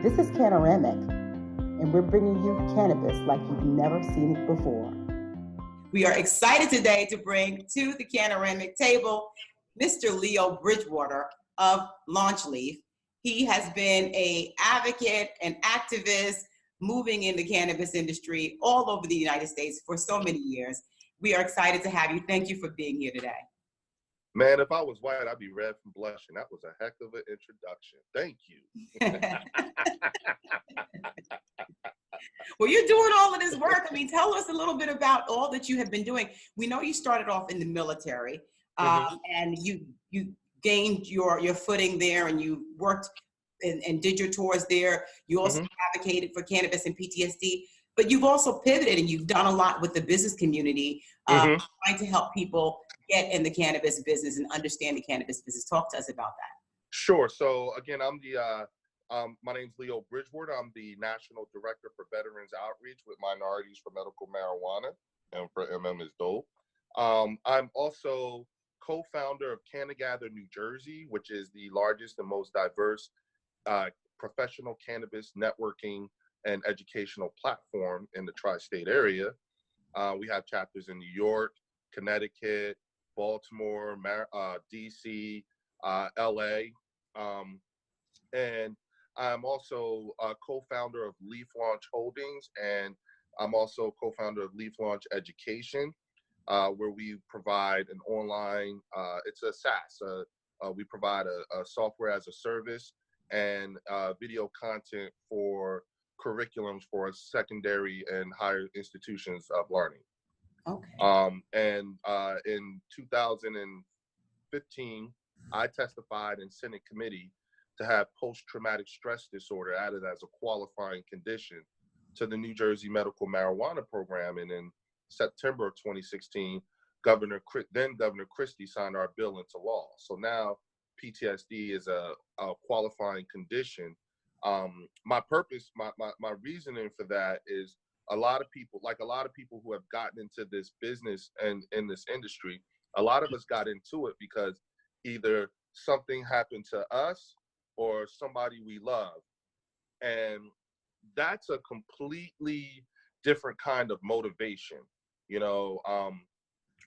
This is Cannaramic, and we're bringing you cannabis like you've never seen it before. We are excited today to bring to the Cannaramic table Mr. Leo Bridgewater of Launch Leaf. He has been an advocate and activist moving in the cannabis industry all over the United States for so many years. We are excited to have you. Thank you for being here today. Man, if I was white, I'd be red from blushing. That was a heck of an introduction. Thank you. Well, you're doing all of this work. I mean, tell us a little bit about all that you have been doing. We know you started off in the military, and you gained your footing there, and you worked and did your tours there. You also advocated for cannabis and PTSD, but you've also pivoted and you've done a lot with the business community, trying to help people get in the cannabis business and understand the cannabis business. Talk to us about that. Sure. So again, I'm the my name's Leo Bridgewater. I'm the National Director for Veterans Outreach with Minorities for Medical Marijuana, and for MM is dope. I'm also co-founder of Cannagather New Jersey, which is the largest and most diverse professional cannabis networking and educational platform in the tri-state area. We have chapters in New York, Connecticut, Baltimore, DC, LA, and I'm also a co-founder of Leaf Launch Holdings, and I'm also co-founder of Leaf Launch Education, where we provide an online, it's a SaaS, we provide a software as a service and video content for curriculums for secondary and higher institutions of learning. Okay. And in 2015, I testified in Senate committee to have post-traumatic stress disorder added as a qualifying condition to the New Jersey medical marijuana program. And in September of 2016, then Governor Christie signed our bill into law. So now PTSD is a qualifying condition. My purpose, my reasoning for that is a lot of people who have gotten into this business and in this industry, a lot of us got into it because either something happened to us or somebody we love. And that's a completely different kind of motivation. You know,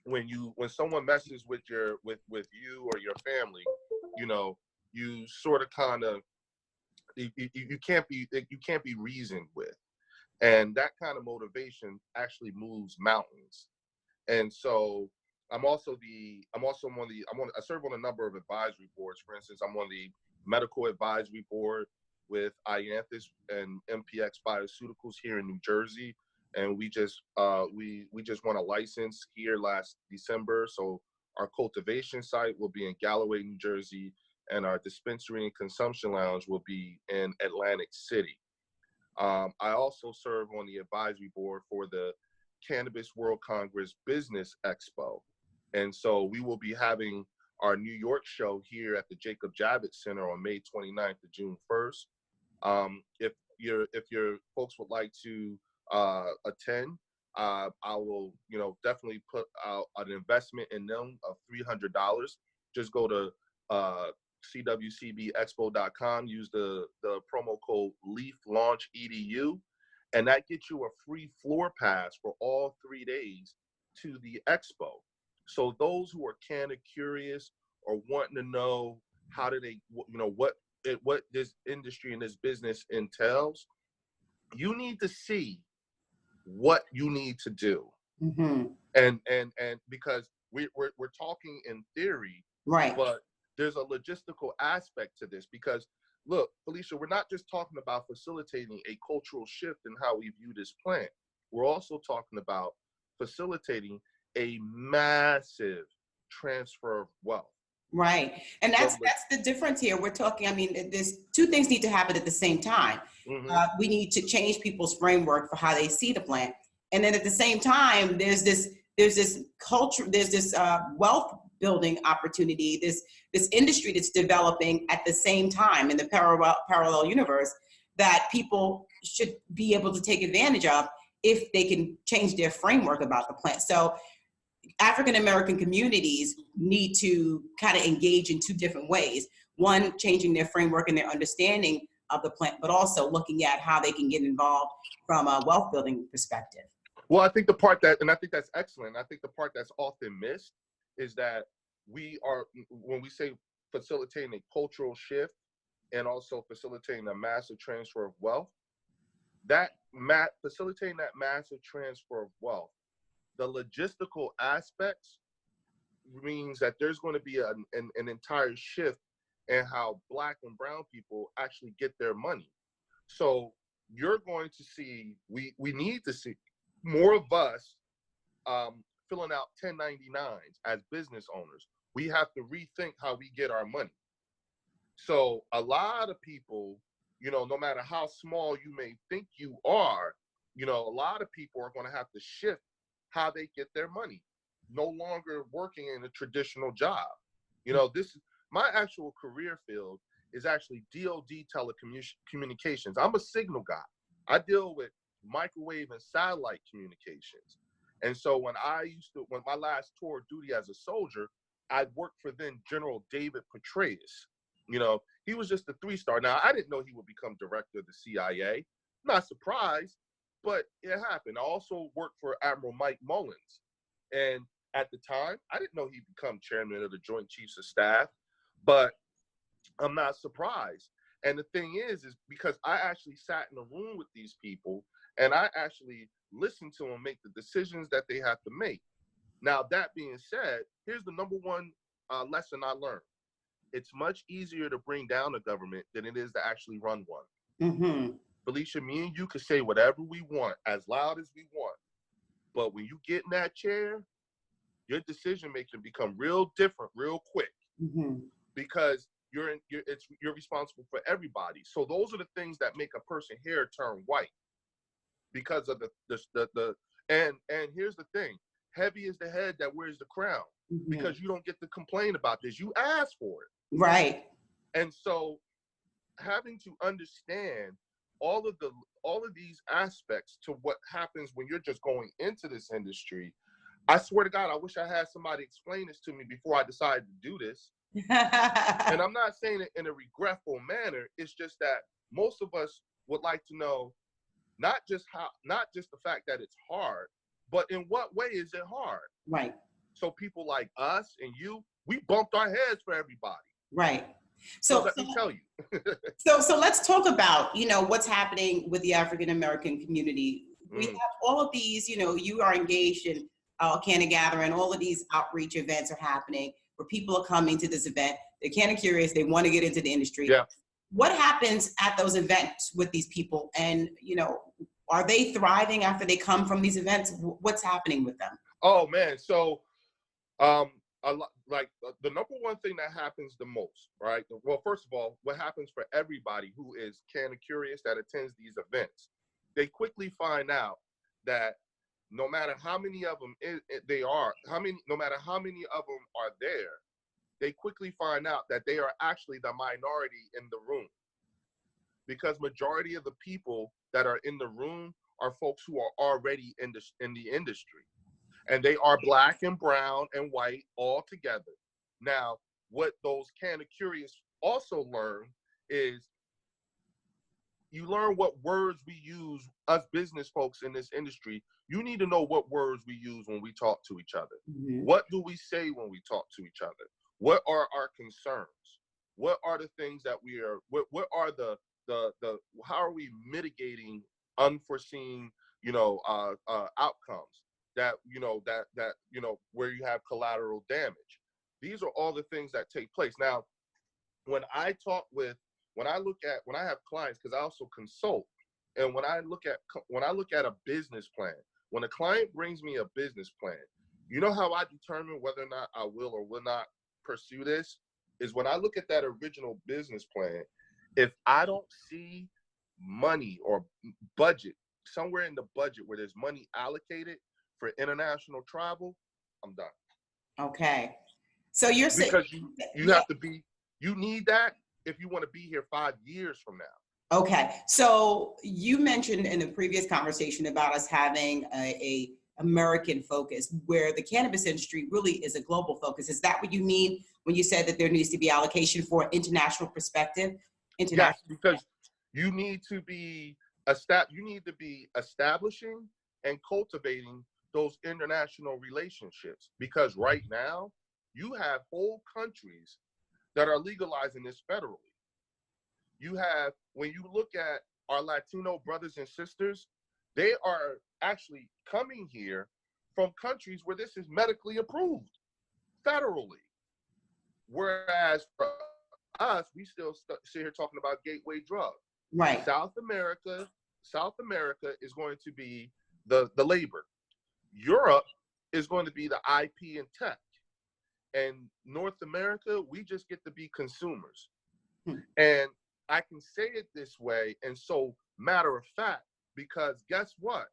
when someone messes with you or your family, you know, you sort of kind of, you can't be reasoned with. And that kind of motivation actually moves mountains. And so I serve on a number of advisory boards. For instance, I'm on the medical advisory board with Ianthus and MPX Bioceuticals here in New Jersey, and we just won a license here last December. So our cultivation site will be in Galloway, New Jersey, and our dispensary and consumption lounge will be in Atlantic City. I also serve on the advisory board for the Cannabis World Congress Business Expo, and so we will be having our New York show here at the Jacob Javits Center on May 29th to June 1st. If your folks would like to attend, I will, definitely put out an investment in them of $300. Just go to cwcbexpo.com, use the promo code LEAFLAUNCHEDU, and that gets you a free floor pass for all 3 days to the expo. So those who are kind of curious or wanting to know how do they, what this industry and this business entails, you need to see what you need to do. And because we're talking in theory, right? But there's a logistical aspect to this, because look, Felicia, we're not just talking about facilitating a cultural shift in how we view this plant. We're also talking about facilitating a massive transfer of wealth. Right. And that's the difference here. We're talking, I mean, there's two things need to happen at the same time. We need to change people's framework for how they see the plant. And then at the same time, there's this culture, there's this wealth building opportunity, this industry that's developing at the same time in the parallel universe that people should be able to take advantage of if they can change their framework about the plant. So African-American communities need to kind of engage in two different ways. One, changing their framework and their understanding of the plant, but also looking at how they can get involved from a wealth building perspective. Well, I think the part that, and I think that's excellent, I think the part that's often missed is that we are, when we say facilitating a cultural shift and also facilitating a massive transfer of wealth, facilitating that massive transfer of wealth, the logistical aspects means that there's going to be an entire shift in how Black and brown people actually get their money. So you're going to see, we need to see more of us filling out 1099s as business owners. We have to rethink how we get our money. So a lot of people, no matter how small you may think you are, a lot of people are going to have to shift how they get their money. No longer working in a traditional job. This my actual career field is actually DoD telecommunications. I'm a signal guy. I deal with microwave and satellite communications. And so when my last tour of duty as a soldier, I worked for then General David Petraeus. He was just a 3-star. Now, I didn't know he would become director of the CIA. Not surprised, but it happened. I also worked for Admiral Mike Mullins. And at the time, I didn't know he'd become chairman of the Joint Chiefs of Staff, but I'm not surprised. And the thing is because I actually sat in a room with these people and I actually listened to them make the decisions that they have to make. Now, that being said, here's the number one lesson I learned. It's much easier to bring down a government than it is to actually run one. Mm-hmm. Felicia, me and you can say whatever we want, as loud as we want. But when you get in that chair, your decision making become real different, real quick, because you're responsible for everybody. So those are the things that make a person hair turn white, because of and here's the thing: heavy is the head that wears the crown, because you don't get to complain about this. You ask for it, right? And so having to understand all of these aspects to what happens when you're just going into this industry. I swear to God, I wish I had somebody explain this to me before I decided to do this. And I'm not saying it in a regretful manner. It's just that most of us would like to know not just the fact that it's hard, but in what way is it hard? Right. So people like us and you, we bumped our heads for everybody. Right. So let me tell you. So let's talk about, what's happening with the African American community. We have all of these, you are engaged in Canna Gathering, all of these outreach events are happening where people are coming to this event. They're kind of curious. They want to get into the industry. Yeah. What happens at those events with these people? And, are they thriving after they come from these events? What's happening with them? Oh, man. So, the number one thing that happens the most, right? Well, first of all, what happens for everybody who is Canna curious that attends these events, they quickly find out that no matter how many of them no matter how many of them are there, they quickly find out that they are actually the minority in the room, because majority of the people that are in the room are folks who are already in the industry, and they are Black and brown and white all together. Now, what those Canna curious also learn is you learn what words we use, us business folks in this industry. You need to know what words we use when we talk to each other. What do we say when we talk to each other? What are our concerns? What are the things that we are, what are the how are we mitigating unforeseen, outcomes that, where you have collateral damage? These are all the things that take place. Now, when I have clients, because I also consult, and when I look at a business plan, when a client brings me a business plan, you know how I determine whether or not I will or will not pursue this is when I look at that original business plan. If I don't see money or budget somewhere in the budget where there's money allocated for international travel, I'm done. Okay. So you're saying, because you need that if you want to be here 5 years from now. Okay. So you mentioned in the previous conversation about us having a American focus, where the cannabis industry really is a global focus. Is that what you mean when you said that there needs to be allocation for international perspective? Yes, because You need to be establishing and cultivating those international relationships, because right now you have whole countries that are legalizing this federally. You have, when you look at our Latino brothers and sisters, they are actually coming here from countries where this is medically approved federally. Whereas for us, we still sit here talking about gateway drugs. Right. South America is going to be the labor. Europe is going to be the IP and tech. And North America, we just get to be consumers. And I can say it this way, and so matter of fact, because guess what?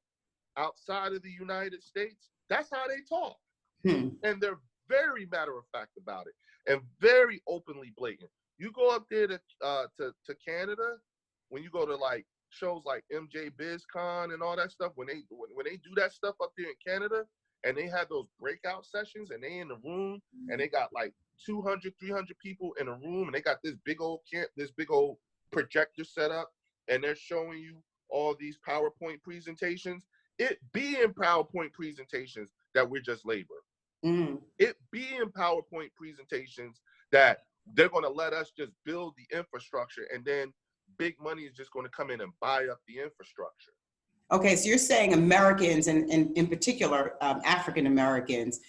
Outside of the United States, that's how they talk. And they're very matter of fact about it and very openly blatant. You go up there to Canada, when you go to like shows like MJ BizCon and all that stuff, when they do that stuff up there in Canada, and they have those breakout sessions, and they in the room, and they got like 200, 300 people in a room, and they got this big old projector set up, and they're showing you all these PowerPoint presentations. It be in PowerPoint presentations that we're just labor. It be in PowerPoint presentations that they're going to let us just build the infrastructure, and then big money is just going to come in and buy up the infrastructure. Okay, so you're saying Americans, and in particular African Americans,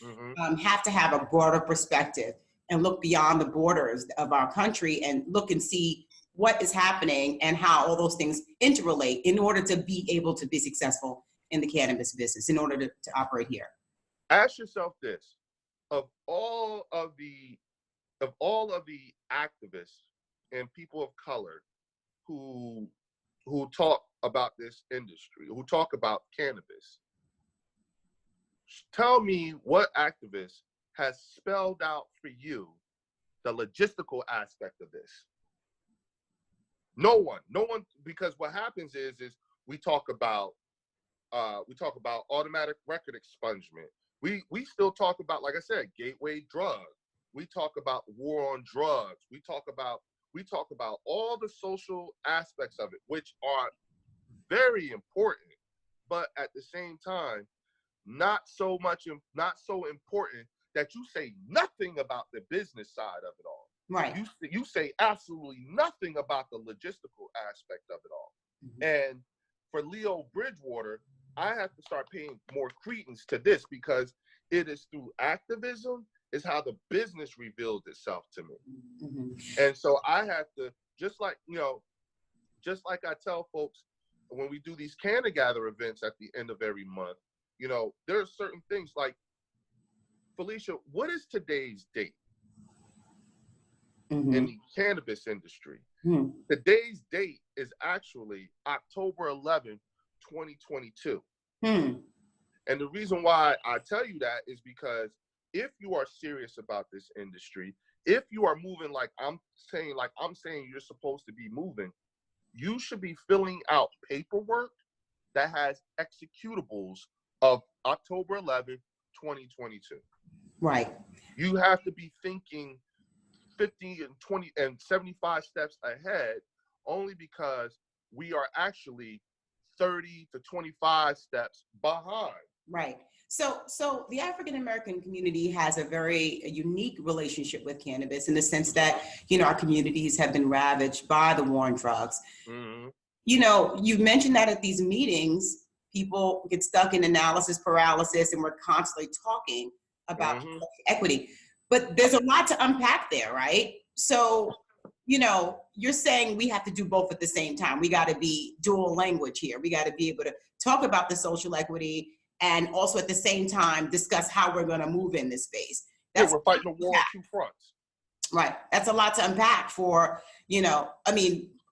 have to have a broader perspective and look beyond the borders of our country and look and see what is happening and how all those things interrelate in order to be able to be successful in the cannabis business, in order to operate here. Ask yourself this: of all of the activists and people of color who talk about this industry, who talk about cannabis, tell me what activist has spelled out for you the logistical aspect of this. No one, because what happens is we talk about automatic record expungement. We still talk about, like I said, gateway drugs. We talk about war on drugs. We talk about all the social aspects of it, which are very important, but at the same time, not so important that you say nothing about the business side of it all. Right. You say absolutely nothing about the logistical aspect of it all. And for Leo Bridgewater, I have to start paying more credence to this, because it is through activism is how the business reveals itself to me. And so I have to, just like I tell folks when we do these Canna Gather events at the end of every month, there are certain things like, Felicia, what is today's date in the cannabis industry? Today's date is actually October 11th, 2022. And the reason why I tell you that is because if you are serious about this industry, if you are moving like I'm saying you're supposed to be moving, you should be filling out paperwork that has executables of October 11th, 2022. Right. You have to be thinking 50 and 20 and 75 steps ahead, only because we are actually 30 to 25 steps behind. Right. So the African American community has a very unique relationship with cannabis, in the sense that, our communities have been ravaged by the war on drugs. You've mentioned that at these meetings, people get stuck in analysis paralysis, and we're constantly talking about equity. But there's a lot to unpack there, right? So, you're saying we have to do both at the same time. We got to be dual language here. We got to be able to talk about the social equity and also at the same time discuss how we're going to move in this space. We're fighting a war on two fronts. Right. That's a lot to unpack for,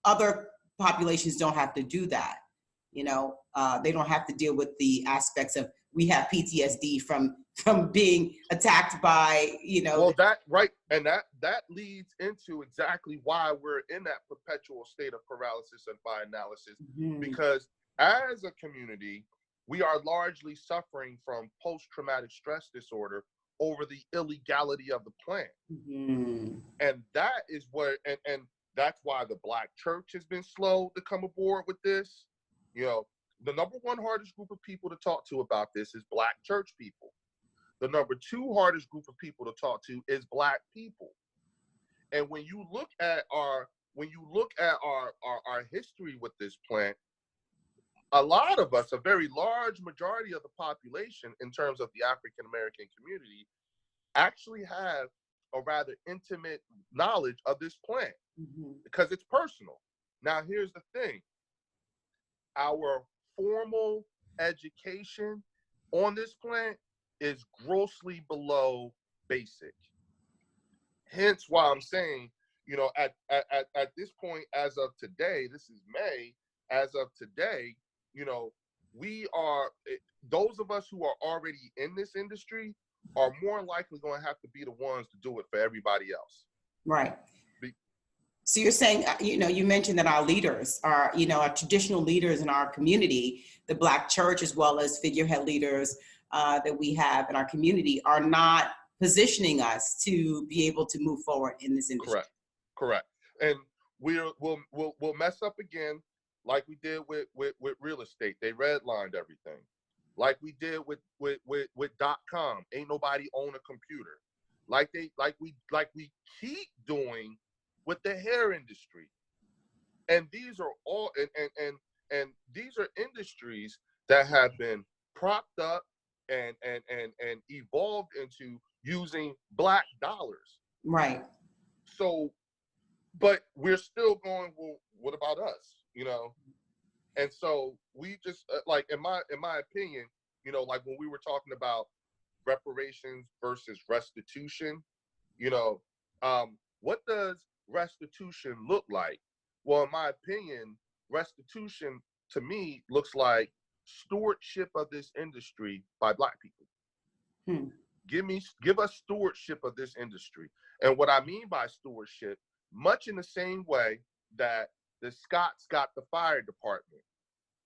other populations don't have to do that. They don't have to deal with the aspects of, we have PTSD from being attacked by, Well, that leads into exactly why we're in that perpetual state of paralysis and by analysis, because as a community, we are largely suffering from post-traumatic stress disorder over the illegality of the plant. And that is where, and That's why the Black church has been slow to come aboard with this. You know, the number one hardest group of people to talk to about this is Black church people. The number two hardest group of people to talk to is Black people. And when you look at our history with this plant, a lot of us, a very large majority of the population in terms of the African American community, actually have a rather intimate knowledge of this plant because it's personal. Now, here's the thing. Our formal education on this plant is grossly below basic. Hence why I'm saying, you know, at this point, as of today, this is May, as of today, you know, those of us who are already in this industry are more likely going to have to be the ones to do it for everybody else. Right. So you're saying, you know, you mentioned that our leaders are, you know, our traditional leaders in our community, the Black church, as well as figurehead leaders that we have in our community, are not positioning us to be able to move forward in this industry. Correct. And we'll mess up again, like we did with real estate. They redlined everything. Like we did with .com. Ain't nobody own a computer. Like we keep doing with the hair industry. And these are all and these are industries that have been propped up and evolved into using Black dollars. Right. So, but we're still going, well, what about us? You know? And so we just like, in my opinion, you know, like when we were talking about reparations versus restitution, you know, what does restitution look like? Well, in my opinion, restitution to me looks like stewardship of this industry by Black people. Give us stewardship of this industry. And what I mean by stewardship, much in the same way that the Scots got the fire department,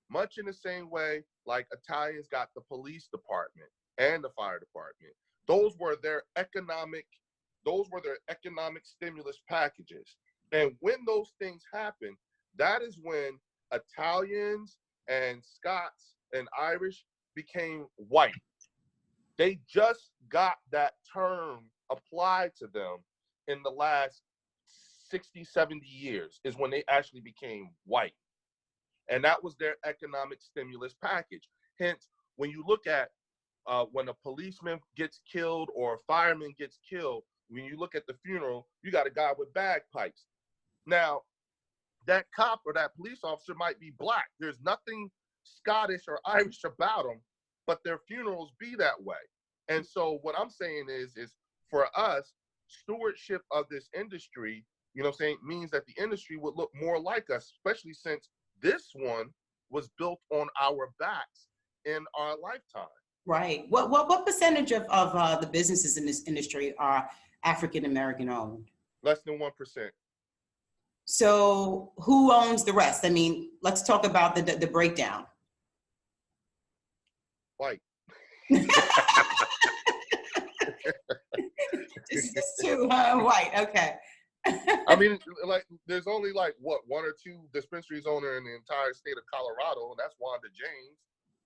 much in the same way like Italians got the police department and the fire department. Those were their economic stimulus packages. And when those things happen, that is when Italians and Scots and Irish became white. They just got that term applied to them in the last 60, 70 years is when they actually became white. And that was their economic stimulus package. Hence, when you look at when a policeman gets killed or a fireman gets killed, when you look at the funeral, you got a guy with bagpipes. Now, that cop or that police officer might be Black. There's nothing Scottish or Irish about them, but their funerals be that way. And so what I'm saying is for us, stewardship of this industry, you know what I'm saying, means that the industry would look more like us, especially since this one was built on our backs in our lifetime. Right. What percentage of the businesses in this industry are African American owned? Less than 1%. So who owns the rest? I mean, let's talk about the breakdown. White. Just two, white. Okay. I mean, like, there's only like what, 1 or 2 dispensaries owner in the entire state of Colorado, and that's Wanda James,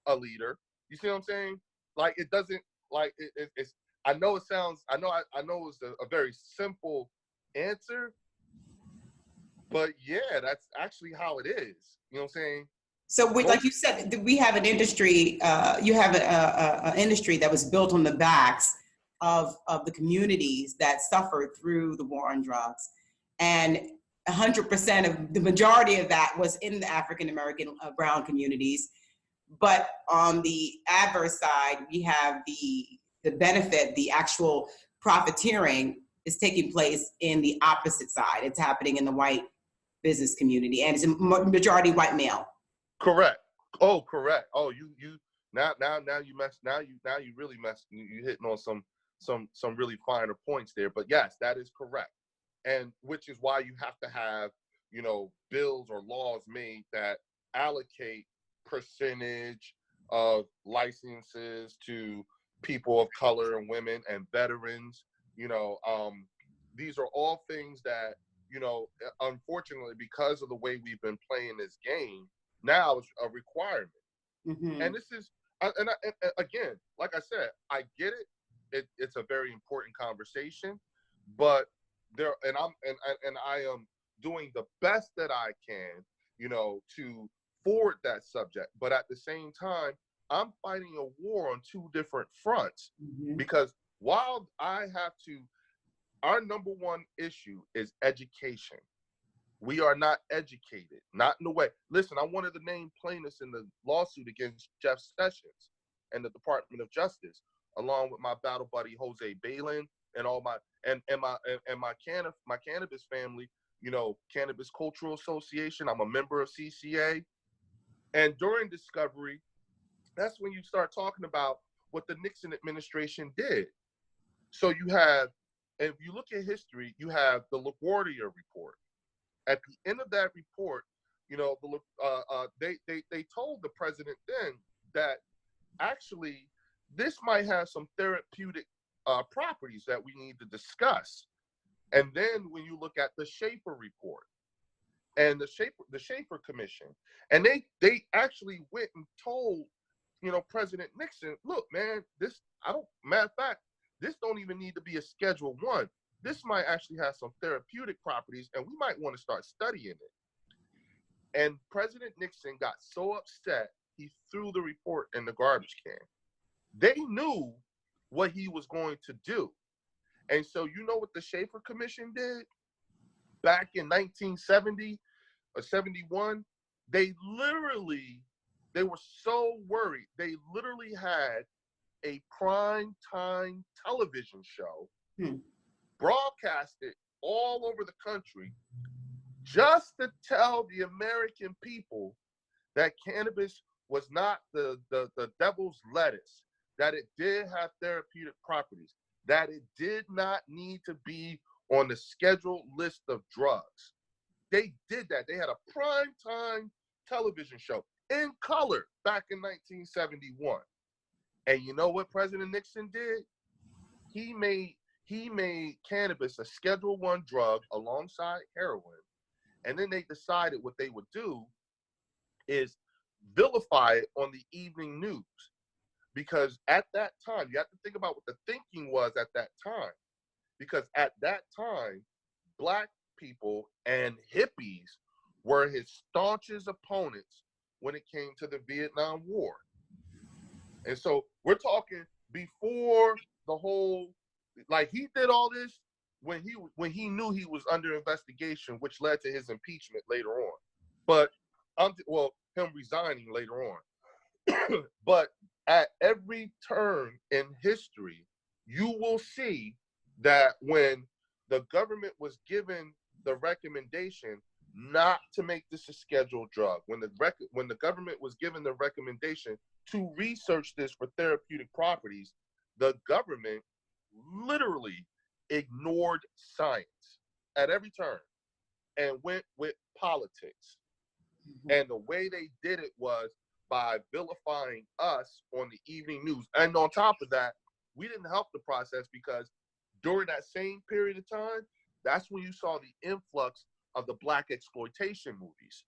a leader. You see what I'm saying? Like, it doesn't, like, it's. I know it sounds. I know it's a very simple answer, but yeah, that's actually how it is. You know what I'm saying? So, like you said, we have an industry. You have an industry that was built on the backs of the communities that suffered through the war on drugs, and 100% of the majority of that was in the African American brown communities. But on the adverse side, we have the benefit, the actual profiteering is taking place in the opposite side. It's happening in the white business community, and it's a majority white male. Correct. Oh, correct. Oh, you now you messed. Now you really messed. You hitting on some really finer points there. But yes, that is correct, and which is why you have to have, you know, bills or laws made that allocate percentage of licenses to people of color and women and veterans. You know, these are all things that, unfortunately, because of the way we've been playing this game, now it's a requirement. Mm-hmm. And this is, and again, like I said, I get it. It's a very important conversation, but I am doing the best that I can, to forward that subject. But at the same time, I'm fighting a war on two different fronts, Mm-hmm. because while our number one issue is education. We are not educated, not in the way. Listen, I wanted to name plaintiffs in the lawsuit against Jeff Sessions and the Department of Justice, along with my battle buddy Jose Balin and all my my cannabis family. Cannabis Cultural Association. I'm a member of CCA, and during discovery, that's when you start talking about what the Nixon administration did. So you have, if you look at history, you have the LaGuardia report. At the end of that report, they told the president then that actually this might have some therapeutic properties that we need to discuss. And then when you look at the Schaefer report and the Schaefer Commission, and they actually went and told President Nixon, look, man, matter of fact, this don't even need to be a Schedule 1. This might actually have some therapeutic properties, and we might want to start studying it. And President Nixon got so upset, he threw the report in the garbage can. They knew what he was going to do. And so you know what the Schaefer Commission did? Back in 1970 or 71, they were so worried. They literally had a prime time television show broadcasted all over the country just to tell the American people that cannabis was not the devil's lettuce, that it did have therapeutic properties, that it did not need to be on the scheduled list of drugs. They did that. They had a prime time television show in color back in 1971. And you know what President Nixon did? He made cannabis a Schedule 1 drug alongside heroin. And then they decided what they would do is vilify it on the evening news. Because at that time, you have to think about what the thinking was at that time. Because at that time, Black people and hippies were his staunchest opponents when it came to the Vietnam War. And so we're talking before the whole, like, he did all this when he knew he was under investigation, which led to his impeachment later on. But him resigning later on. But at every turn in history, you will see that when the government was given the recommendation not to make this a scheduled drug, when the government was given the recommendation to research this for therapeutic properties, the government literally ignored science at every turn and went with politics. And the way they did it was by vilifying us on the evening news. And on top of that, we didn't help the process, because during that same period of time, that's when you saw the influx of the Black exploitation movies.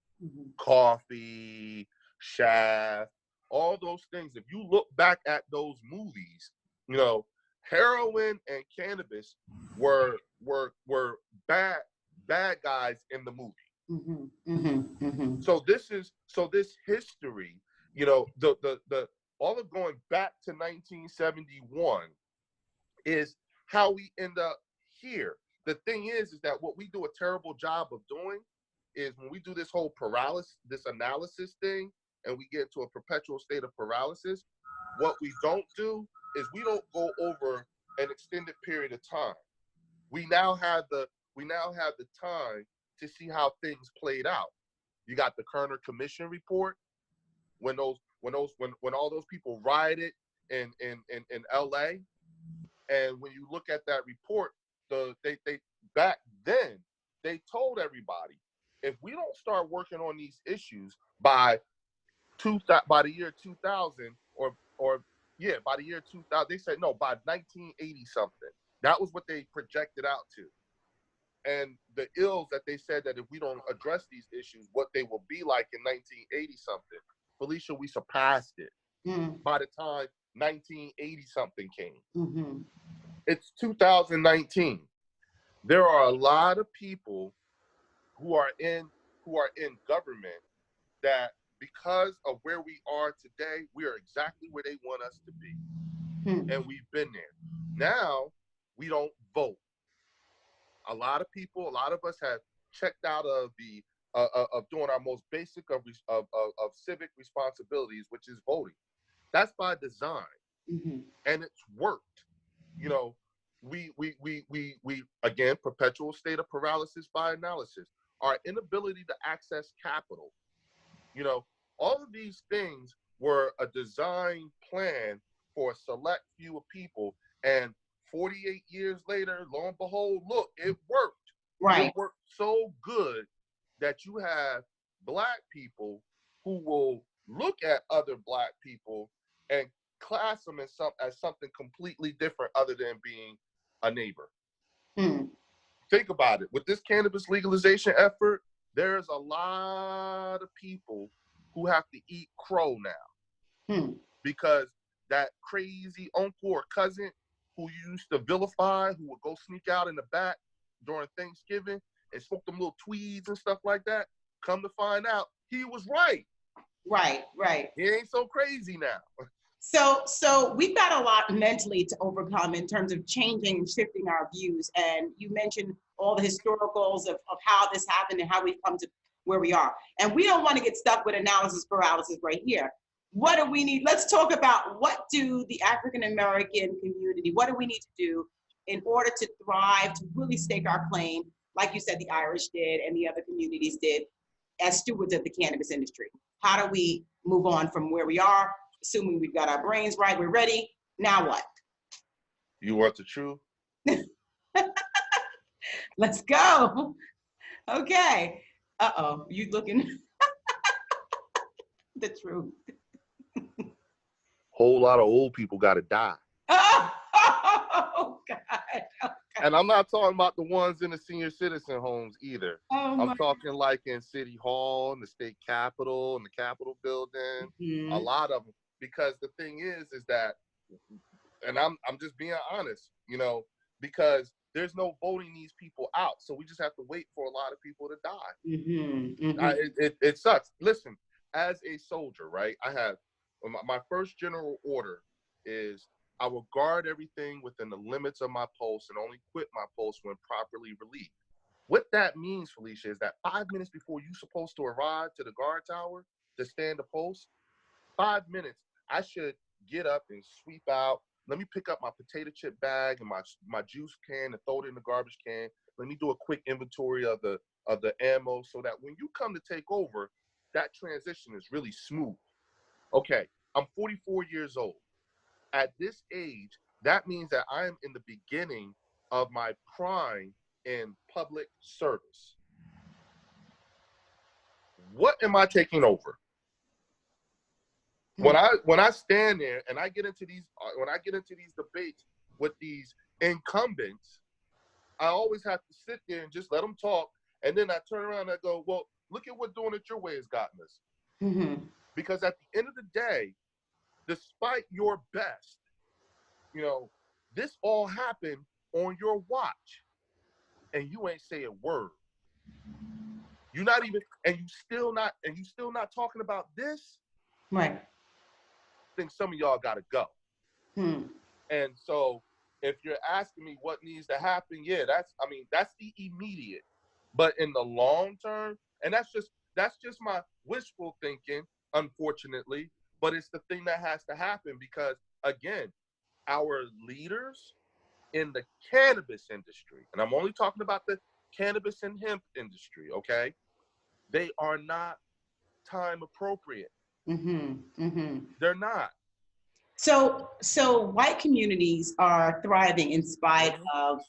Coffee, Shaft, all those things. If you look back at those movies, heroin and cannabis were bad guys in the movie. So this history, the all of going back to 1971 is how we end up here. The thing is that what we do a terrible job of doing is when we do this whole this analysis thing, and we get into a perpetual state of paralysis, what we don't do is we don't go over an extended period of time. We now have the time to see how things played out. You got the Kerner Commission report when all those people rioted in LA, and when you look at that report, they back then they told everybody, if we don't start working on these issues by the year 2000 by the year 2000, they said no, by 1980 something. That was what they projected out to. and the ills that they said that if we don't address these issues, what they will be like in 1980 something. Felicia, we surpassed it by the time 1980 something came. It's 2019. There are a lot of people who are in government that, because of where we are today, we are exactly where they want us to be. And we've been there. Now, we don't vote. A lot of people, a lot of us have checked out of the of doing our most basic of civic responsibilities, which is voting. That's by design, and it's worked. You know, we again, perpetual state of paralysis by analysis. Our inability to access capital. You know, all of these things were a design plan for a select few of people, and 48 years later, lo and behold, look, it worked. Right. It worked so good that you have Black people who will look at other Black people and class them as something completely different other than being a neighbor. Think about it. With this cannabis legalization effort, there's a lot of people who have to eat crow now because that crazy uncle or cousin who you used to vilify, who would go sneak out in the back during Thanksgiving and smoke them little tweeds and stuff like that, come to find out, he was right. Right. He ain't so crazy now. So we've got a lot mentally to overcome in terms of changing and shifting our views. And you mentioned all the historicals of how this happened and how we've come to where we are. And we don't want to get stuck with analysis paralysis right here. What do we need? Let's talk about what do the African-American community, what do we need to do in order to thrive, to really stake our claim, like you said, the Irish did and the other communities did, as stewards of the cannabis industry? How do we move on from where we are, assuming we've got our brains right, we're ready, now what? You want the truth? Let's go. Okay. Uh-oh, you looking the truth. Whole lot of old people got to die. Oh, God. Oh, and I'm not talking about the ones in the senior citizen homes either. I'm talking like in City Hall, in the state capitol, in the Capitol building, a lot of them. Because the thing is that, and I'm just being honest, you know, because there's no voting these people out. So we just have to wait for a lot of people to die. It sucks. Listen, as a soldier, right, I have, my first general order is I will guard everything within the limits of my post and only quit my post when properly relieved. What that means, Felicia, is that 5 minutes before you're supposed to arrive to the guard tower to stand the post, 5 minutes, I should get up and sweep out. Let me pick up my potato chip bag and my juice can and throw it in the garbage can. Let me do a quick inventory of the ammo so that when you come to take over, that transition is really smooth. Okay, I'm 44 years old. At this age, that means that I am in the beginning of my prime in public service. What am I taking over? When I stand there and I get into these debates with these incumbents, I always have to sit there and just let them talk, and then I turn around and I go, well, look at what doing it your way has gotten us. Because at the end of the day, despite your best, you know, this all happened on your watch, and you ain't say a word. You're not even, and you still not talking about this. Right. I think some of y'all gotta go. And so, if you're asking me what needs to happen, yeah, that's the immediate. But in the long term, and that's just my wishful thinking, unfortunately. But it's the thing that has to happen because, again, our leaders in the cannabis industry, and I'm only talking about the cannabis and hemp industry, okay? They are not time appropriate. They're not. So white communities are thriving in spite of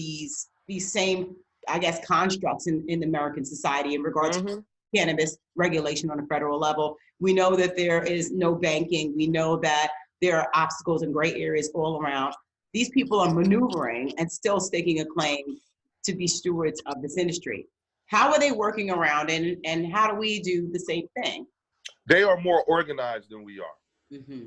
these same, I guess, constructs in American society in regards to cannabis regulation on a federal level. We know that there is no banking. We know that there are obstacles and gray areas all around. These people are maneuvering and still staking a claim to be stewards of this industry. How are they working around, and how do we do the same thing? They are more organized than we are. Mm-hmm.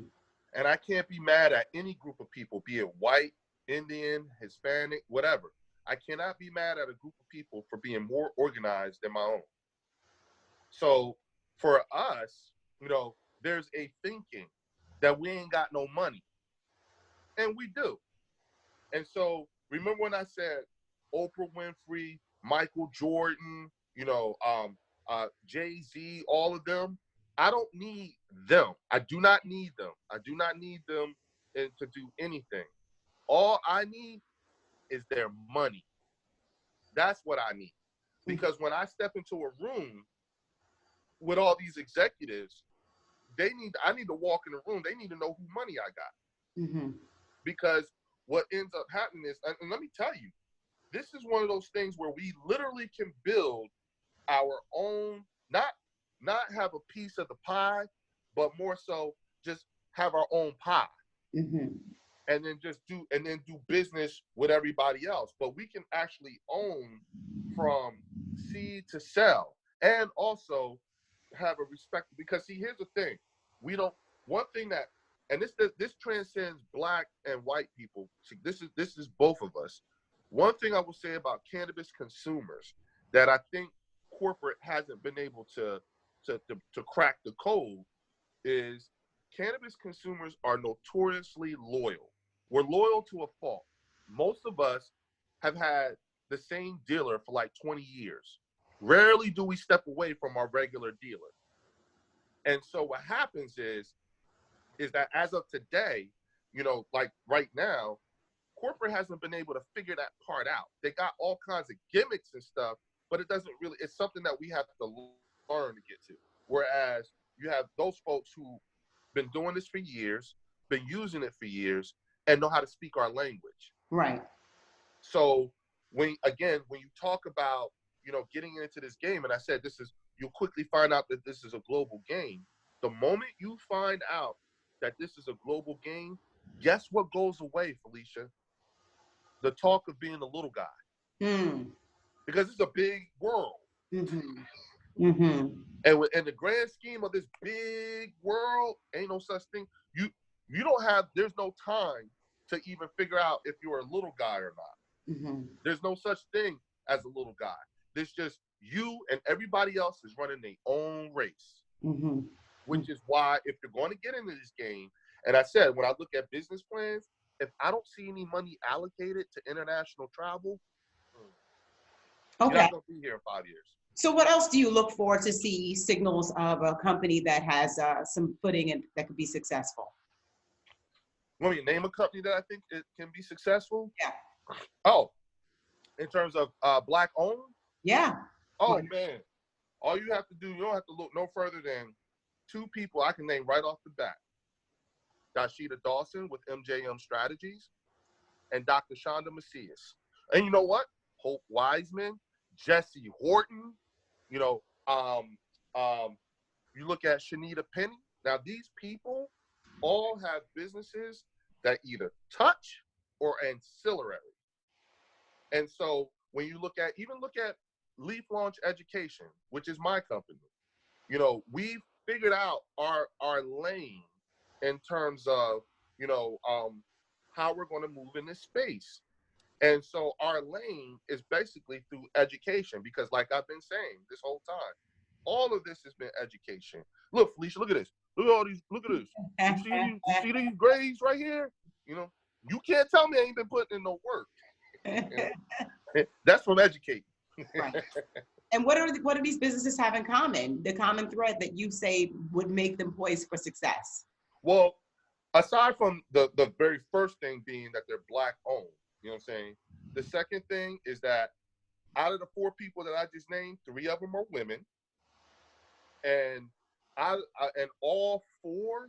And I can't be mad at any group of people, be it white, Indian, Hispanic, whatever. I cannot be mad at a group of people for being more organized than my own. So for us, you know, there's a thinking that we ain't got no money. And we do. And so remember when I said Oprah Winfrey, Michael Jordan, you know, Jay-Z, all of them? I don't need them. I do not need them. I do not need them to do anything. All I need is their money. That's what I need. Because when I step into a room with all these executives, I need to walk in the room. They need to know who money I got. Mm-hmm. Because what ends up happening is, and let me tell you, this is one of those things where we literally can build our own, not have a piece of the pie, but more so just have our own pie. Mm-hmm. And then do business with everybody else. But we can actually own from seed to sell, and also have a respect. Because see, here's the thing: one thing that, and this transcends black and white people. See, this is both of us. One thing I will say about cannabis consumers that I think corporate hasn't been able to crack the code is cannabis consumers are notoriously loyal. We're loyal to a fault. Most of us have had the same dealer for like 20 years. Rarely do we step away from our regular dealer. And so what happens is that as of today, you know, like right now, corporate hasn't been able to figure that part out. They got all kinds of gimmicks and stuff, but it's something that we have to learn to get to. Whereas you have those folks who been doing this for years, been using it for years, and know how to speak our language. Right. So when you talk about, you know, getting into this game, and I said you'll quickly find out that this is a global game. The moment you find out that this is a global game, guess what goes away, Felicia? The talk of being a little guy. Mm. Because it's a big world. Mm-hmm. Mm-hmm. And in the grand scheme of this big world, ain't no such thing. There's no time to even figure out if you're a little guy or not. Mm-hmm. There's no such thing as a little guy. There's just you, and everybody else is running their own race. Mm-hmm. Which is why, if you're going to get into this game, and I said, when I look at business plans, if I don't see any money allocated to international travel, you're not going to be here in 5 years. So what else do you look for to see signals of a company that has some footing and that could be successful? Want me to name a company that I think it can be successful? Yeah. Oh, in terms of black owned? Yeah. Oh, man. All you have to do, you don't have to look no further than two people I can name right off the bat. Dashida Dawson with MJM Strategies and Dr. Shonda Macias. And you know what? Hope Wiseman, Jesse Horton, you know, you look at Shanita Penny. Now, these people all have businesses that either touch or ancillary. And so when you look at Leaf Launch Education, which is my company, you know, we've figured out our lane in terms of, you know, how we're going to move in this space. And so our lane is basically through education, because like I've been saying this whole time, all of this has been education. Look, Felicia, look at this. Look at all these, look at this. You see these grades right here? You know, you can't tell me I ain't been putting in no work. You know? That's from educating. Right. And what do these businesses have in common? The common thread that you say would make them poised for success? Well, aside from the very first thing being that they're black owned, you know what I'm saying? The second thing is that out of the four people that I just named, 3 of them are women. And and all 4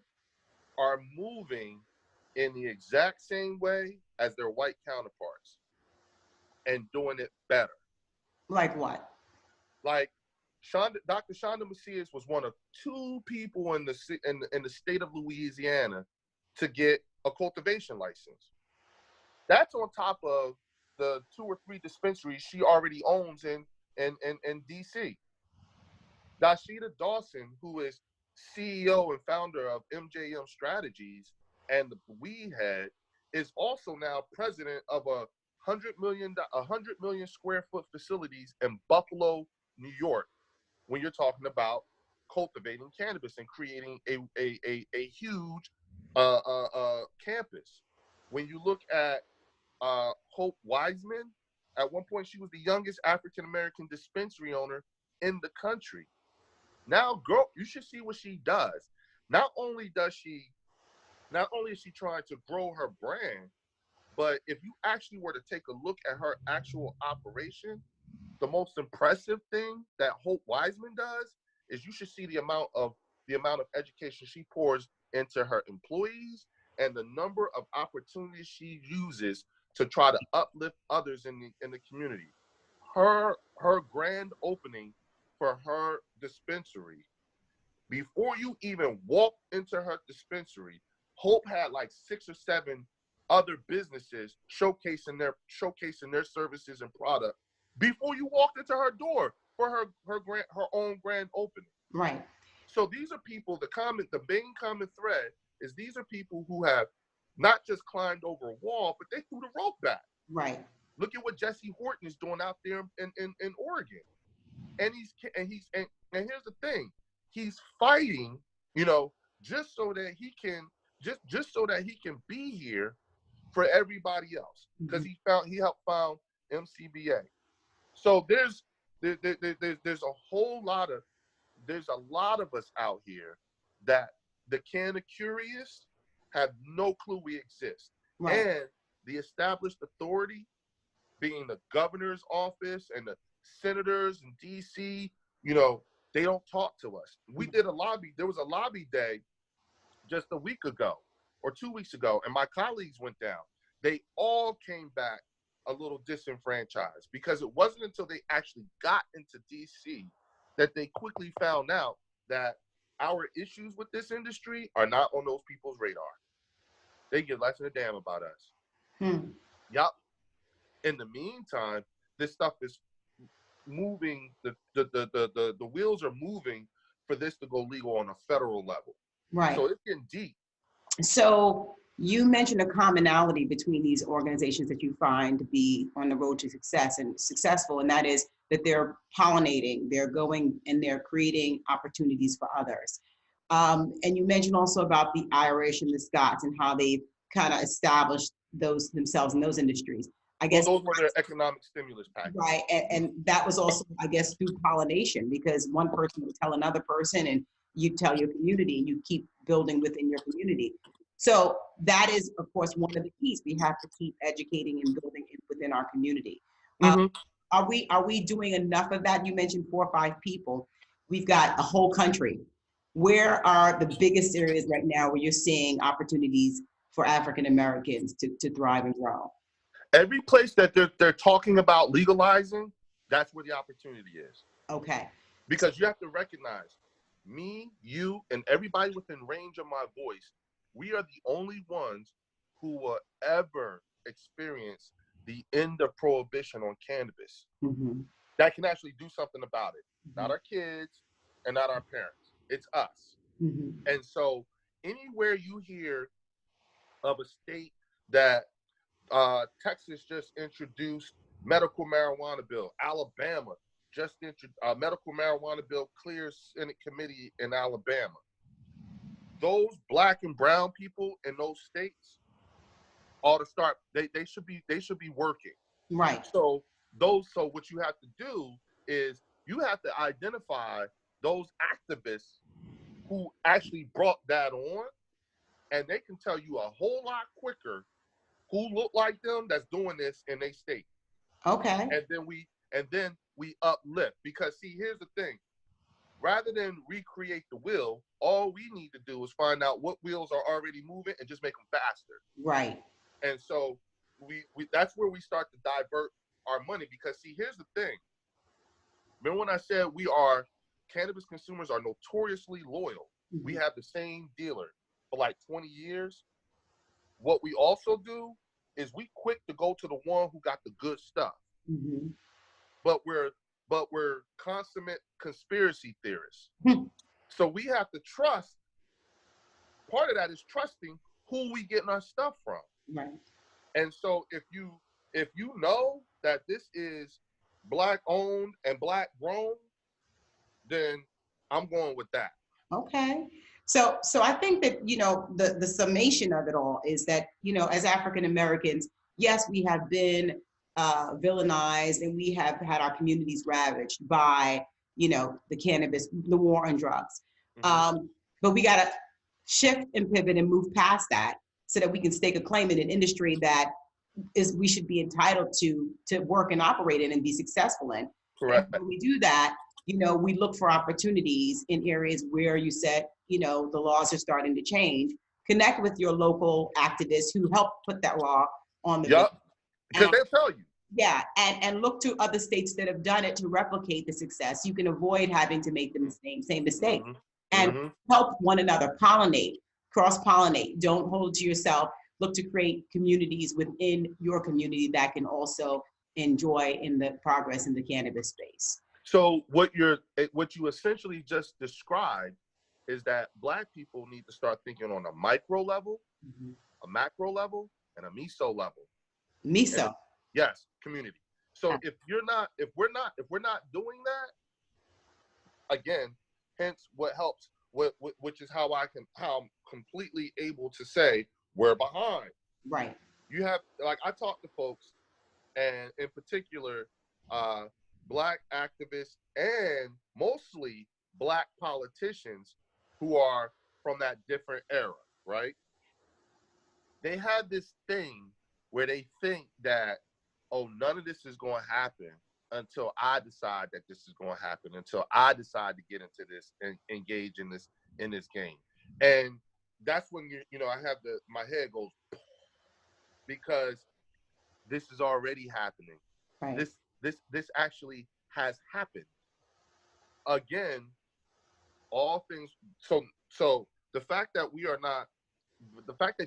are moving in the exact same way as their white counterparts and doing it better. Like what? Like Dr. Shonda Macias was one of 2 people in the state of Louisiana to get a cultivation license. That's on top of the 2 or 3 dispensaries she already owns in DC. Dashida Dawson, who is CEO and founder of MJM Strategies and the weed head, is also now president of a 100 million square foot facilities in Buffalo, New York. When you're talking about cultivating cannabis and creating a huge campus. When you look at Hope Wiseman, at one point she was the youngest African American dispensary owner in the country. Now, girl, you should see what she does. Not only is she trying to grow her brand, but if you actually were to take a look at her actual operation, the most impressive thing that Hope Wiseman does is you should see the amount of education she pours into her employees and the number of opportunities she uses to try to uplift others in the community. Her grand opening for her dispensary, before you even walk into her dispensary, Hope had like 6 or 7 other businesses showcasing their services and product before you walked into her door for her own grand opening. Right. So these are people, the main common thread is these are people who have not just climbed over a wall, but they threw the rope back. Right. Look at what Jesse Horton is doing out there in Oregon. And here's the thing. He's fighting, just so that he can be here for everybody else, because he helped found MCBA. So there's a lot of us out here that the Canna Curious have no clue we exist. Right. And the established authority, being the governor's office and the senators in DC, they don't talk to us. There was a lobby day just a week ago or 2 weeks ago, and my colleagues went down. They all came back a little disenfranchised because it wasn't until they actually got into DC that they quickly found out that our issues with this industry are not on those people's radar. They give less than a damn about us. Yup. In the meantime, this stuff is moving. The wheels are moving for this to go legal on a federal level. Right. So it's getting deep. So you mentioned a commonality between these organizations that you find to be on the road to success and successful, and that is that they're pollinating, they're going and they're creating opportunities for others. And you mentioned also about the Irish and the Scots and how they've kind of established those themselves in those industries. I guess those were their economic stimulus packages. Right, and that was also, I guess, through pollination, because one person would tell another person and you tell your community and you keep building within your community. So that is, of course, one of the keys. We have to keep educating and building within our community. Are we doing enough of that? You mentioned 4 or 5 people. We've got a whole country. Where are the biggest areas right now where you're seeing opportunities for African Americans to thrive and grow? Every place that they're talking about legalizing, that's where the opportunity is. Okay. Because you have to recognize, me, you, and everybody within range of my voice, we are the only ones who will ever experience the end of prohibition on cannabis. That can actually do something about it. Not our kids and not our parents. It's us. And so anywhere you hear of a state that Texas just introduced medical marijuana bill, Alabama just introduced medical marijuana bill clears Senate committee in Alabama. Those Black and brown people in those states ought to start. They should be working. Right. So what you have to do is you have to identify those activists who actually brought that on, and they can tell you a whole lot quicker who look like them that's doing this in their state. Okay. And then we uplift, because see, here's the thing. Rather than recreate the wheel, all we need to do is find out what wheels are already moving and just make them faster. Right. And so we that's where we start to divert our money, because see, here's the thing. Remember when I said cannabis consumers are notoriously loyal. We have the same dealer for like 20 years. What we also do is we quick to go to the one who got the good stuff, Mm-hmm. but we're consummate conspiracy theorists. So we have to trust. Part of that is trusting who we getting our stuff from. Right. And so if you know that this is Black owned and Black grown, then I'm going with that. Okay. So I think that, you know, the summation of it all is that, you know, as African Americans, yes, we have been villainized, and we have had our communities ravaged by, you know, the cannabis, the war on drugs. Mm-hmm. But we got to shift and pivot and move past that so that we can stake a claim in an industry that we should be entitled to work and operate in and be successful in. Correct. And when we do that, you know, we look for opportunities in areas where you said, you know, the laws are starting to change. Connect with your local activists who help put that law on the Yep. Because they'll tell you. Yeah, and look to other states that have done it to replicate the success. You can avoid having to make the same mistake. Mm-hmm. And Mm-hmm. help one another, pollinate, cross-pollinate. Don't hold it to yourself. Look to create communities within your community that can also enjoy in the progress in the cannabis space. So what you essentially just described is that Black people need to start thinking on a micro level, Mm-hmm. a macro level, and a meso level. Meso. Yes, community. So if we're not doing that, again, hence what helps, which is how I'm completely able to say we're behind. Right. You have, like, I talk to folks, and in particular, Black activists and mostly Black politicians who are from that different era, right? They have this thing where they think that, oh, none of this is going to happen until I decide that this is going to happen, until I decide to get into this and engage in this game. And that's when I have my head goes, because this is already happening. Right. This actually has happened. Again, all things. So the fact that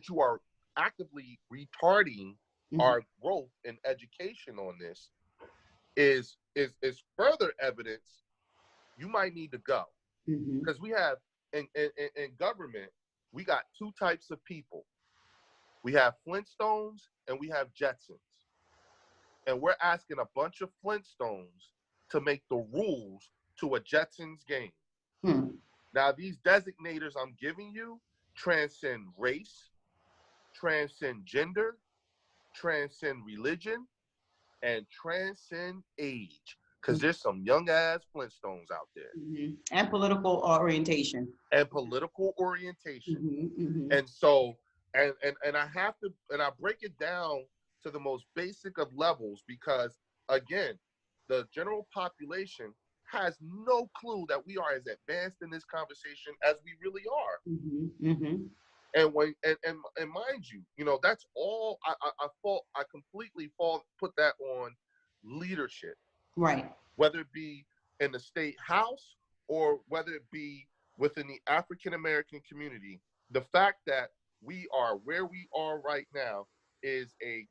you are actively retarding Mm-hmm. our growth in education on this is further evidence you might need to go. Mm-hmm. Because we have in government, we got two types of people. We have Flintstones and we have Jetsons. And we're asking a bunch of Flintstones to make the rules to a Jetsons game. Hmm. Now, these designators I'm giving you transcend race, transcend gender, transcend religion, and transcend age. Because there's some young ass Flintstones out there. Mm-hmm. And political orientation. And political orientation. Mm-hmm. Mm-hmm. And so, and I break it down to the most basic of levels, because again, the general population has no clue that we are as advanced in this conversation as we really are. Mm-hmm. Mm-hmm. And mind you, that's all I completely put that on leadership. Right. Whether it be in the state house or whether it be within the African American community, the fact that we are where we are right now is a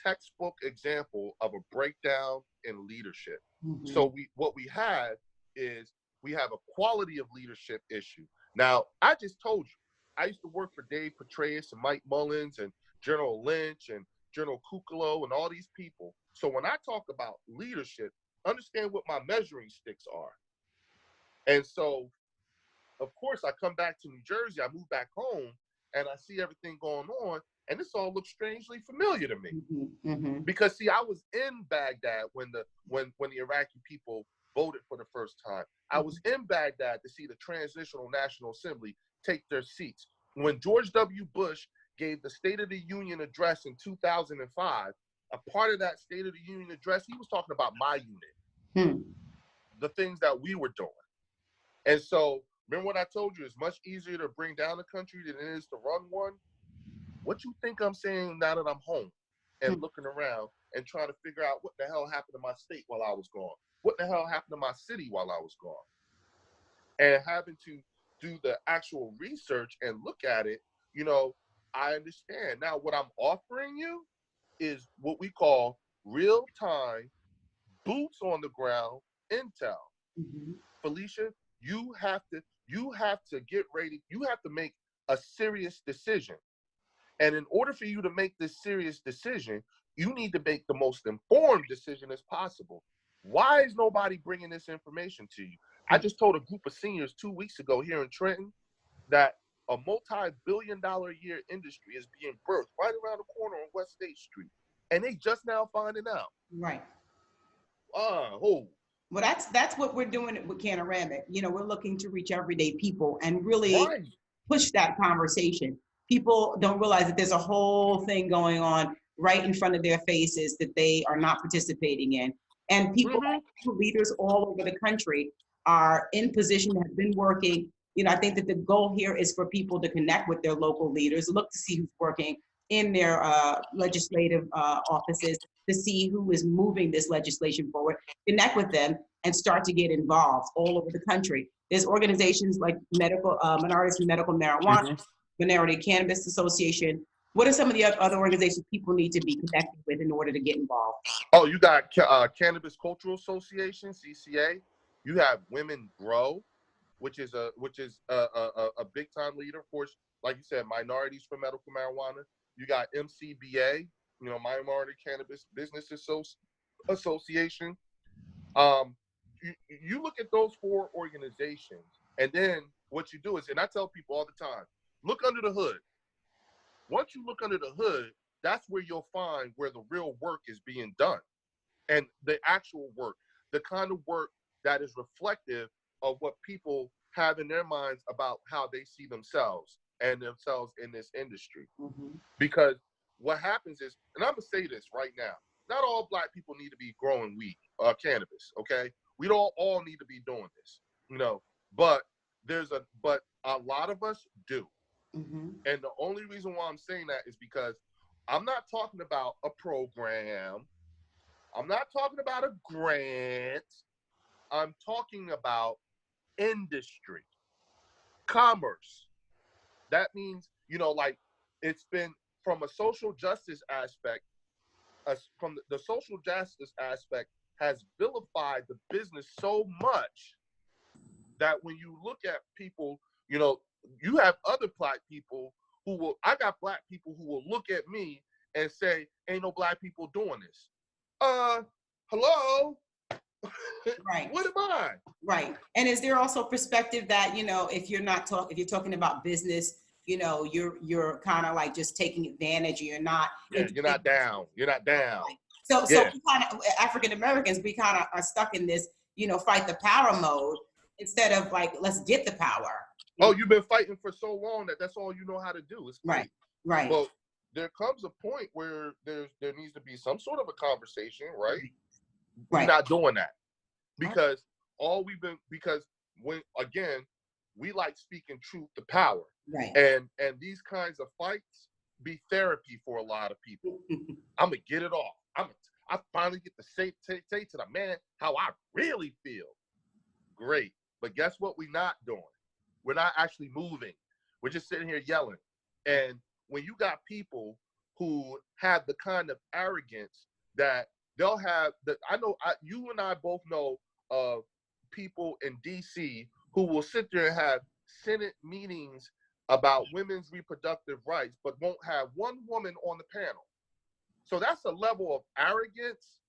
textbook example of a breakdown in leadership. Mm-hmm. So what we have is we have a quality of leadership issue. Now, I just told you, I used to work for Dave Petraeus and Mike Mullins and General Lynch and General Kukalo and all these people. So when I talk about leadership, understand what my measuring sticks are. And so, of course, I come back to New Jersey, I move back home, and I see everything going on, and this all looks strangely familiar to me. Mm-hmm. Mm-hmm. Because see, I was in Baghdad when the Iraqi people voted for the first time. I was in Baghdad to see the Transitional National Assembly take their seats. When George W. Bush gave the State of the Union address in 2005, a part of that State of the Union address, he was talking about my unit, the things that we were doing. And so, remember what I told you, it's much easier to bring down a country than it is to run one. What you think I'm saying now that I'm home and looking around and trying to figure out what the hell happened to my state while I was gone? What the hell happened to my city while I was gone? And having to do the actual research and look at it, I understand. Now, what I'm offering you is what we call real-time, boots on the ground intel. Mm-hmm. Felicia, you have to get ready. You have to make a serious decision. And in order for you to make this serious decision, you need to make the most informed decision as possible. Why is nobody bringing this information to you? I just told a group of seniors 2 weeks ago here in Trenton that a multi-billion-dollar-a-year industry is being birthed right around the corner on West State Street. And they just now finding out. Right. Oh. Well, that's what we're doing with Cannaramic. You know, we're looking to reach everyday people and really push that conversation. People don't realize that there's a whole thing going on right in front of their faces that they are not participating in. And people, leaders all over the country are in position, have been working. You know, I think that the goal here is for people to connect with their local leaders, look to see who's working in their legislative offices, to see who is moving this legislation forward, connect with them, and start to get involved all over the country. There's organizations like Minorities in Medical Marijuana, Minority Cannabis Association. What are some of the other organizations people need to be connected with in order to get involved? Oh, you got Cannabis Cultural Association, CCA. You have Women Grow, which is a big time leader. Of course, like you said, Minorities for Medical Marijuana. You got MCBA, you know, Minority Cannabis Business Association. You look at those 4 organizations, and then what you do is, and I tell people all the time, look under the hood. Once you look under the hood, that's where you'll find where the real work is being done. And the actual work, the kind of work that is reflective of what people have in their minds about how they see themselves and themselves in this industry. Because what happens is, and I'm gonna say this right now, not all Black people need to be growing weed, cannabis, okay? We don't all need to be doing this, you know, but a lot of us do. And the only reason why I'm saying that is because I'm not talking about a program. I'm not talking about a grant. I'm talking about industry, commerce. That means, you know, like, it's been from a social justice aspect, from the social justice aspect has vilified the business so much that when you look at people, you know, you have other Black people I got Black people who will look at me and say, ain't no Black people doing this. Hello? Right. What am I? Right. And is there also perspective that, you know, if you're talking about business, you know, you're kind of like just taking advantage, or you're not. Yeah, you're not down. You're not down. So we kind of, African Americans, we kind of are stuck in this, you know, fight the power mode instead of like, let's get the power. Oh, you've been fighting for so long that's all you know how to do. It's great. Right. Well, there comes a point where there needs to be some sort of a conversation, right? We're not doing that because when again, we like speaking truth to power. Right. And these kinds of fights be therapy for a lot of people. I'm gonna get it off. I finally get to say to the man how I really feel. Great. But guess what we're not doing? We're not actually moving. We're just sitting here yelling. And when you got people who have the kind of arrogance that they'll have, that you and I both know of people in DC who will sit there and have Senate meetings about women's reproductive rights, but won't have one woman on the panel. So that's a level of arrogance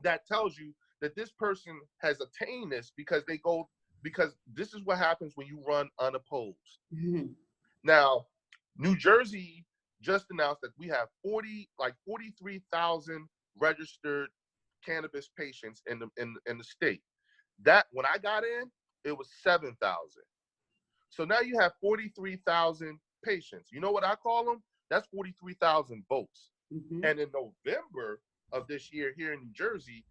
that tells you that this person has attained this because this is what happens when you run unopposed. Now, New Jersey just announced that we have 43,000 registered cannabis patients in the state. That when I got in, it was 7,000. So now you have 43,000 patients. You know what I call them? That's 43,000 votes. And in November of this year here in New Jersey,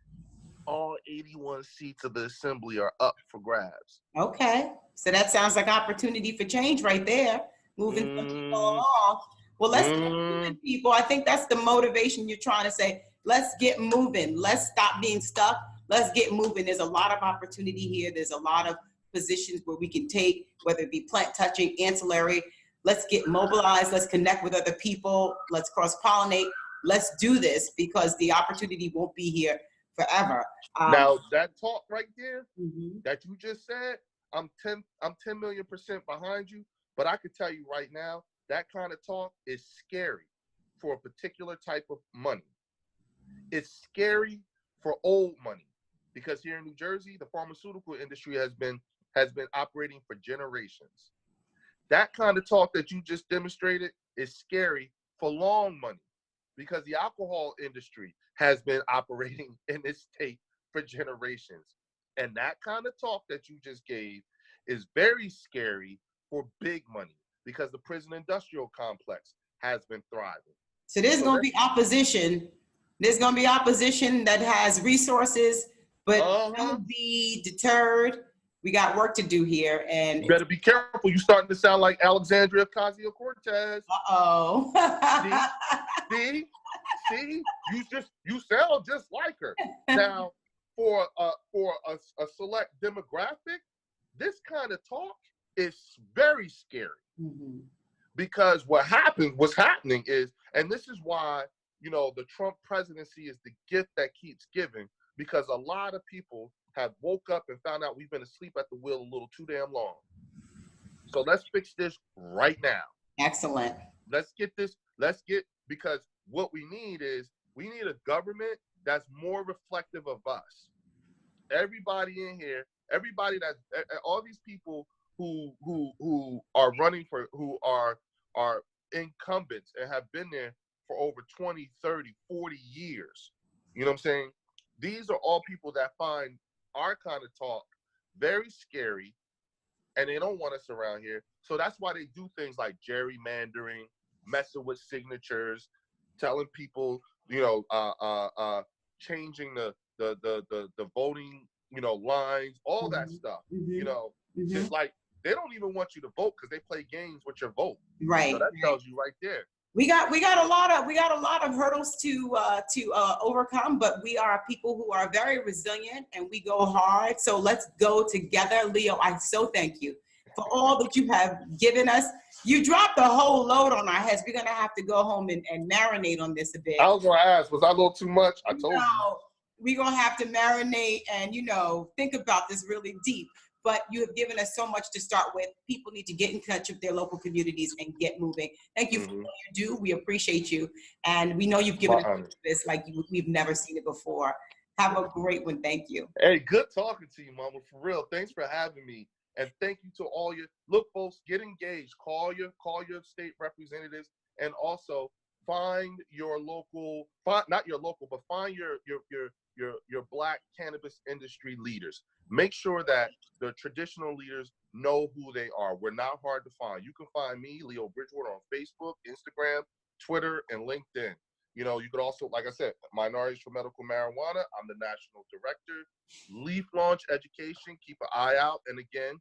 all 81 seats of the assembly are up for grabs. Okay. So that sounds like opportunity for change right there. Moving some people along. Well, let's get moving, people. I think that's the motivation you're trying to say. Let's get moving. Let's stop being stuck. Let's get moving. There's a lot of opportunity here. There's a lot of positions where we can take, whether it be plant touching, ancillary. Let's get mobilized. Let's connect with other people. Let's cross-pollinate. let's do this because the opportunity won't be here forever. Now that talk right there Mm-hmm. that you just said, I'm 10 million% behind you. But I can tell you right now, that kind of talk is scary for a particular type of money. It's scary for old money because here in New Jersey, the pharmaceutical industry has been operating for generations. That kind of talk that you just demonstrated is scary for long money because the alcohol industry has been operating in this state for generations. And that kind of talk that you just gave is very scary for big money because the prison industrial complex has been thriving. So there's going to be opposition. There's going to be opposition that has resources, but don't be deterred. We got work to do here, and you better be careful. You're starting to sound like Alexandria Ocasio-Cortez. Uh-oh. See, you sound just like her. Now, for a select demographic, this kind of talk is very scary. Mm-hmm. Because what's happening is, and this is why, the Trump presidency is the gift that keeps giving, because a lot of people have woke up and found out we've been asleep at the wheel a little too damn long. So let's fix this right now. Excellent. Because what we need a government that's more reflective of us. Everybody in here, all these people who are running who are incumbents and have been there for over 20, 30, 40 years. You know what I'm saying? These are all people that find our kind of talk very scary, and they don't want us around here. So that's why they do things like gerrymandering, messing with signatures, telling people, changing the voting, lines, all that stuff. Mm-hmm. It's like they don't even want you to vote because they play games with your vote. Right. So that tells you right there. We got a lot of hurdles to overcome, but we are people who are very resilient and we go hard. So let's go together. Leo, I so thank you for all that you have given us. You dropped a whole load on our heads. We're gonna have to go home and marinate on this a bit. I was gonna ask, was I a little too much? I told you. We're gonna have to marinate and think about this really deep. But you have given us so much to start with. People need to get in touch with their local communities and get moving. Thank you for what you do. We appreciate you. And we know you've given us this like we've never seen it before. Have a great one. Thank you. Hey, good talking to you, Mama. For real. Thanks for having me. And thank you to all look, folks, get engaged. Call your state representatives, and also find your local, not your local, but find your Black cannabis industry leaders. Make sure that the traditional leaders know who they are. We're not hard to find. You can find me, Leo Bridgewater, on Facebook, Instagram, Twitter, and LinkedIn. You could also, like I said, Minorities for Medical Marijuana. I'm the national director. Leaf Launch Education. Keep an eye out. And again,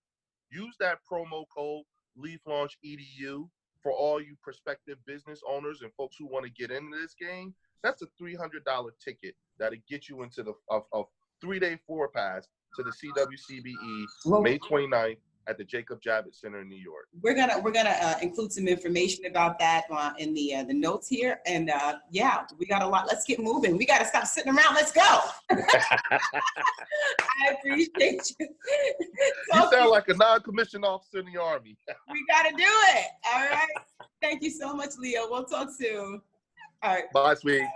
use that promo code LeafLaunchEDU for all you prospective business owners and folks who want to get into this game. That's a $300 ticket that'll get you into a 3-day 4-pass to the CWCBE May 29th at the Jacob Javits Center in New York. We're gonna include some information about that in the notes here, and we got a lot. Let's get moving. We got to stop sitting around. Let's go. I appreciate you. You sound like a non-commissioned officer in the Army. We got to do it. All right. Thank you so much, Leo. We'll talk soon. All right. Bye, sweetie.